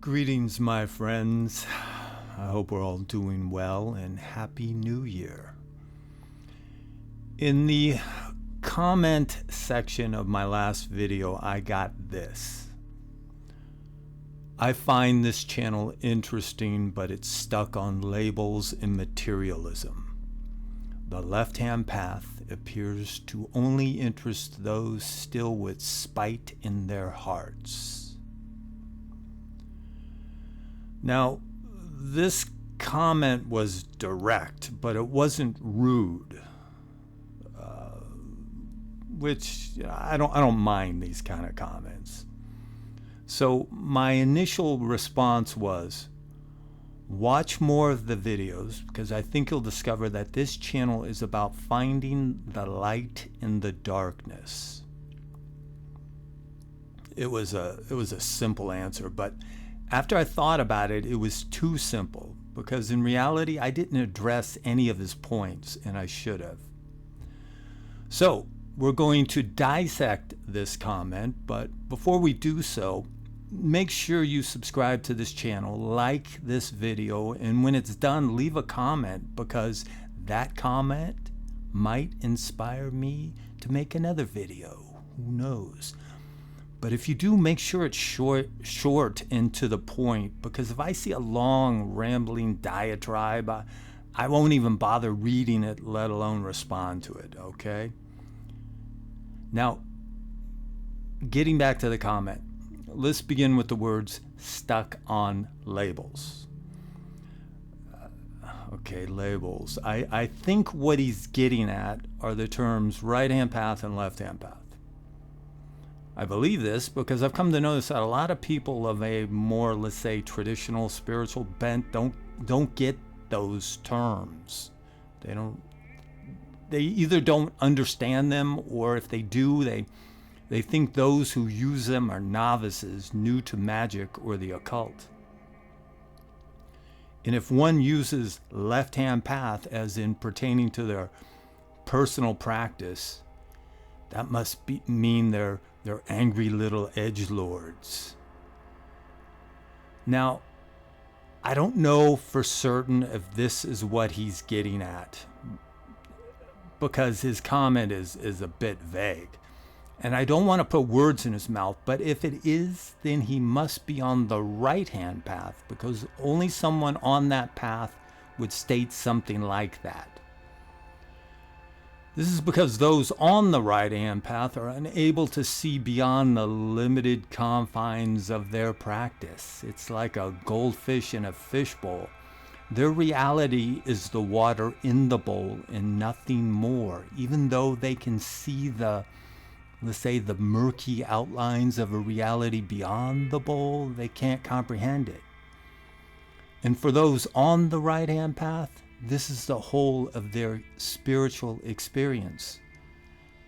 Greetings, my friends. I hope we're all doing well, and Happy New Year. In the comment section of my last video, I got this. I find this channel interesting, but it's stuck on labels and materialism. The left-hand path appears to only interest those still with spite in their hearts. Now, this comment was direct, but it wasn't rude, which I don't mind these kind of comments. So my initial response was, watch more of the videos, because I think you'll discover that this channel is about finding the light in the darkness. It was a simple answer, but after I thought about it, it was too simple, because in reality, I didn't address any of his points, and I should have. So, we're going to dissect this comment, but before we do so, make sure you subscribe to this channel, like this video, and when it's done, leave a comment, because that comment might inspire me to make another video. Who knows? But if you do, make sure it's short and to the point, because if I see a long, rambling diatribe, I won't even bother reading it, let alone respond to it, okay? Now, getting back to the comment, let's begin with the words stuck on labels. Okay, labels. I think what he's getting at are the terms right-hand path and left-hand path. I believe this because I've come to notice that a lot of people of a more, let's say, traditional spiritual bent don't get those terms. They either don't understand them, or if they do, they think those who use them are novices, new to magic or the occult. And if one uses left-hand path as in pertaining to their personal practice, that must mean they're angry little edgelords. Now, I don't know for certain if this is what he's getting at, because his comment is a bit vague. And I don't want to put words in his mouth, but if it is, then he must be on the right-hand path, because only someone on that path would state something like that. This is because those on the right-hand path are unable to see beyond the limited confines of their practice. It's like a goldfish in a fishbowl. Their reality is the water in the bowl and nothing more, even though they can see let's say, the murky outlines of a reality beyond the bowl. They can't comprehend it. And for those on the right-hand path, this is the whole of their spiritual experience.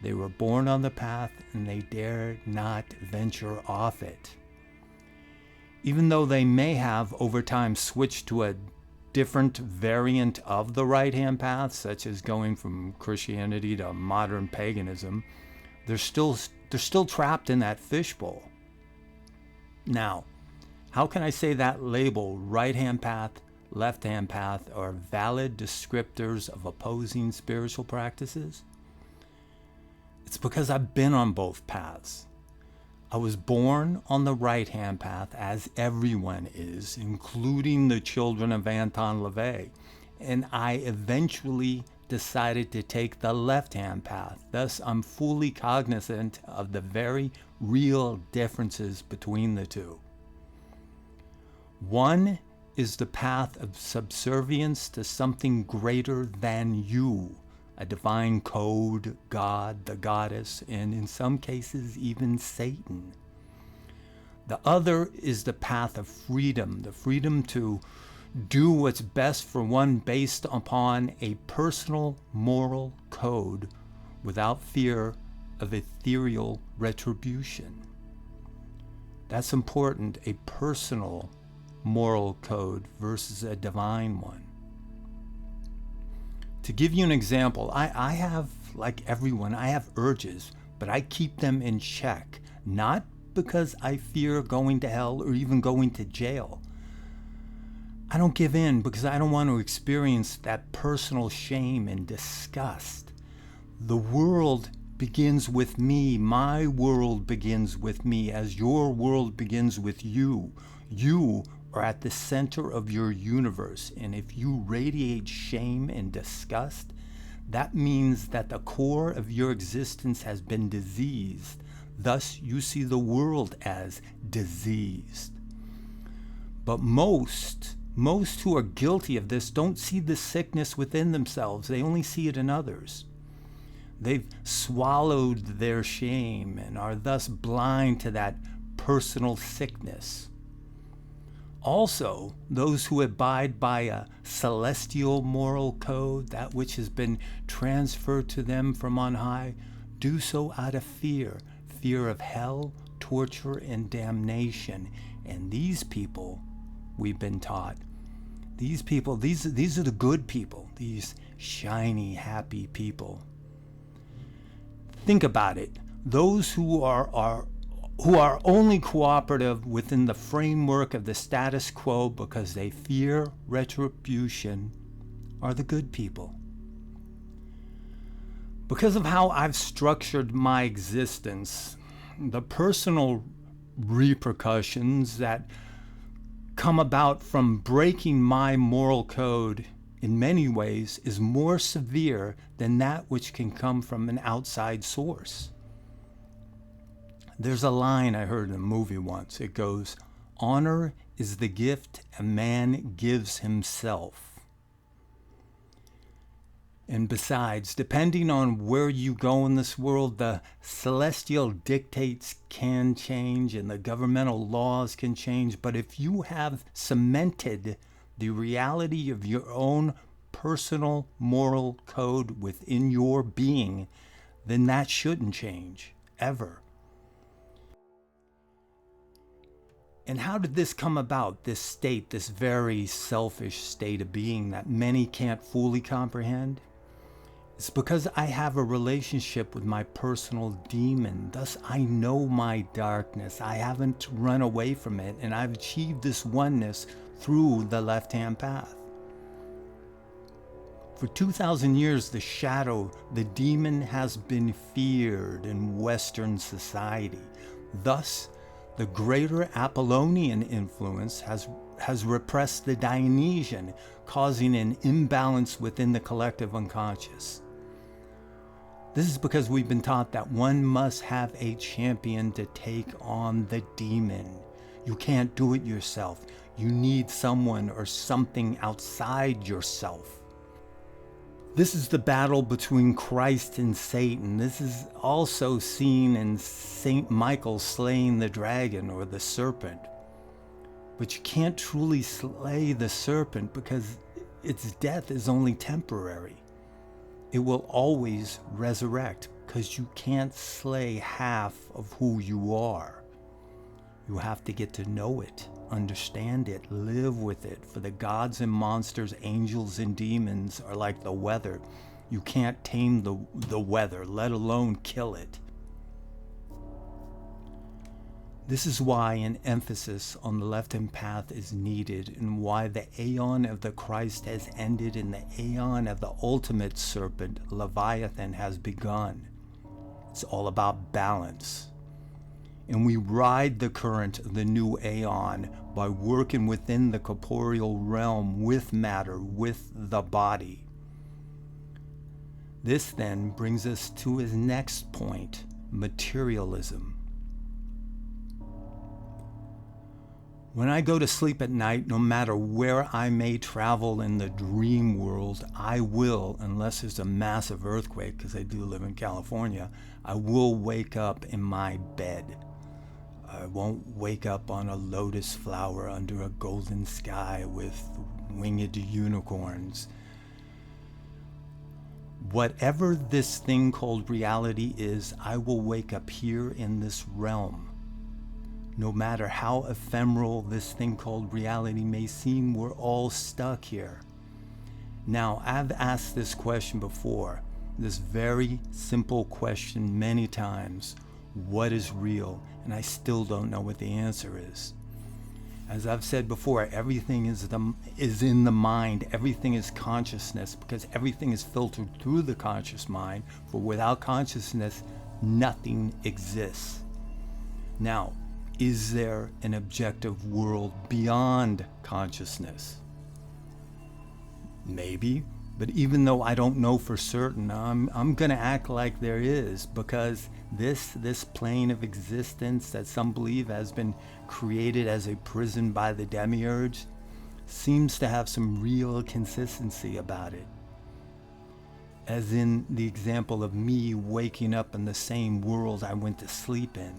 They were born on the path and they dare not venture off it. Even though they may have over time switched to a different variant of the right-hand path, such as going from Christianity to modern paganism, they're still trapped in that fishbowl. Now, how can I say that label, right-hand path, left-hand path, are valid descriptors of opposing spiritual practices? It's because I've been on both paths. I was born on the right-hand path, as everyone is, including the children of Anton LaVey, and I eventually decided to take the left-hand path. Thus, I'm fully cognizant of the very real differences between the two. One is the path of subservience to something greater than you, a divine code, God, the goddess, and in some cases even Satan. The other is the path of freedom, the freedom to do what's best for one based upon a personal moral code without fear of ethereal retribution. That's important, a personal moral code versus a divine one. To give you an example, I have, like everyone, I have urges, but I keep them in check, not because I fear going to hell or even going to jail. I don't give in because I don't want to experience that personal shame and disgust. The world begins with me. My world begins with me, as your world begins with you. You are at the center of your universe, and if you radiate shame and disgust, that means that the core of your existence has been diseased. Thus, you see the world as diseased. But most who are guilty of this don't see the sickness within themselves. They only see it in others. They've swallowed their shame and are thus blind to that personal sickness. Also, those who abide by a celestial moral code, that which has been transferred to them from on high, do so out of fear of hell, torture, and damnation. And these people, we've been taught, these are the good people, these shiny, happy people. Think about it. Those who are only cooperative within the framework of the status quo because they fear retribution are the good people. Because of how I've structured my existence, the personal repercussions that come about from breaking my moral code in many ways is more severe than that which can come from an outside source. There's a line I heard in a movie once. It goes, "Honor is the gift a man gives himself." And besides, depending on where you go in this world, the celestial dictates can change and the governmental laws can change. But if you have cemented the reality of your own personal moral code within your being, then that shouldn't change, ever. And how did this come about, this state, this very selfish state of being that many can't fully comprehend? It's because I have a relationship with my personal demon. Thus, I know my darkness. I haven't run away from it, and I've achieved this oneness through the left-hand path. For 2,000 years, the shadow, the demon, has been feared in Western society. Thus, the greater Apollonian influence has repressed the Dionysian, causing an imbalance within the collective unconscious. This is because we've been taught that one must have a champion to take on the demon. You can't do it yourself. You need someone or something outside yourself. This is the battle between Christ and Satan. This is also seen in Saint Michael slaying the dragon or the serpent. But you can't truly slay the serpent because its death is only temporary. It will always resurrect because you can't slay half of who you are. You have to get to know it, understand it, live with it. For the gods and monsters, angels and demons are like the weather. You can't tame the weather, let alone kill it. This is why an emphasis on the left-hand path is needed, and why the aeon of the Christ has ended and the aeon of the ultimate serpent, Leviathan, has begun. It's all about balance. And we ride the current of the new aeon by working within the corporeal realm with matter, with the body. This then brings us to his next point, materialism. When I go to sleep at night, no matter where I may travel in the dream world, I will, unless there's a massive earthquake, because I do live in California, I will wake up in my bed. I won't wake up on a lotus flower under a golden sky with winged unicorns. Whatever this thing called reality is, I will wake up here in this realm. No matter how ephemeral this thing called reality may seem, we're all stuck here. Now, I've asked this question before, this very simple question many times. What is real? And I still don't know what the answer is. As I've said before, everything is in the mind. Everything is consciousness, because everything is filtered through the conscious mind. For without consciousness, nothing exists. Now, is there an objective world beyond consciousness? Maybe, but even though I don't know for certain, I'm gonna act like there is, because this plane of existence that some believe has been created as a prison by the demiurge seems to have some real consistency about it. As in the example of me waking up in the same world I went to sleep in,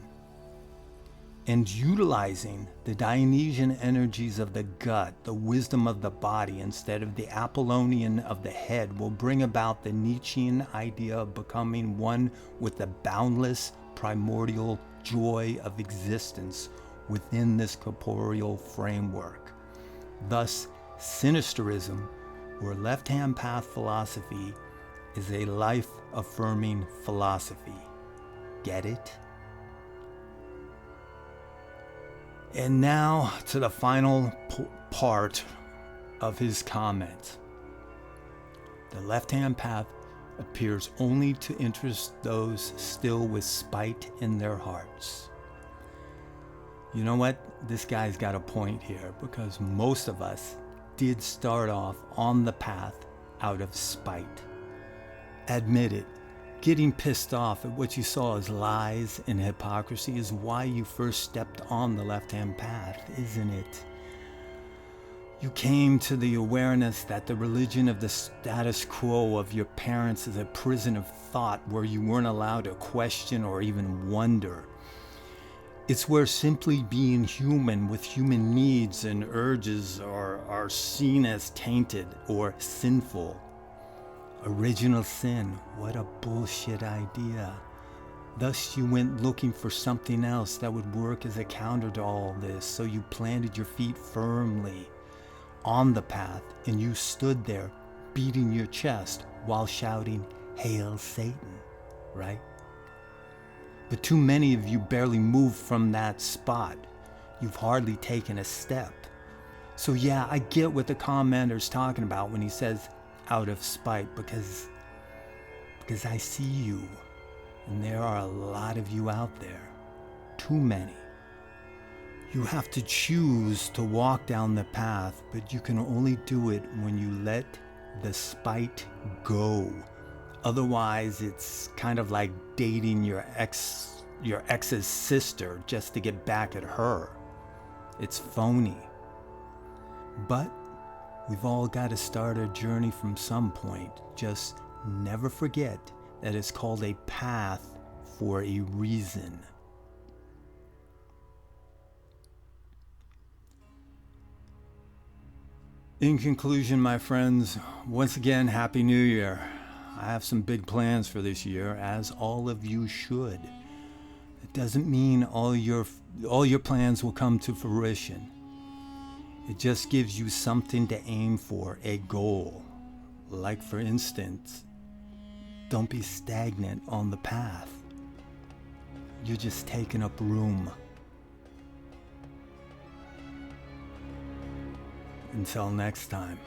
and utilizing the Dionysian energies of the gut, the wisdom of the body, instead of the Apollonian of the head, will bring about the Nietzschean idea of becoming one with the boundless primordial joy of existence within this corporeal framework. Thus, sinisterism, or left-hand path philosophy, is a life-affirming philosophy. Get it? And now to the final part of his comment. The left-hand path appears only to interest those still with spite in their hearts. You know what? This guy's got a point here, because most of us did start off on the path out of spite. Admit it. Getting pissed off at what you saw as lies and hypocrisy is why you first stepped on the left-hand path, isn't it? You came to the awareness that the religion of the status quo of your parents is a prison of thought where you weren't allowed to question or even wonder. It's where simply being human with human needs and urges are seen as tainted or sinful. Original sin, what a bullshit idea. Thus you went looking for something else that would work as a counter to all this, so you planted your feet firmly on the path, and you stood there beating your chest while shouting, "Hail Satan," right? But too many of you barely moved from that spot. You've hardly taken a step. So yeah, I get what the commenter's talking about when he says out of spite, because I see you, and there are a lot of you out there. Too many. You have to choose to walk down the path, but you can only do it when you let the spite go. Otherwise, it's kind of like dating your ex's sister just to get back at her. It's phony. But we've all got to start our journey from some point. Just never forget that it's called a path for a reason. In conclusion, my friends, once again, Happy New Year. I have some big plans for this year, as all of you should. It doesn't mean all your plans will come to fruition. It just gives you something to aim for, a goal. Like, for instance, don't be stagnant on the path. You're just taking up room. Until next time.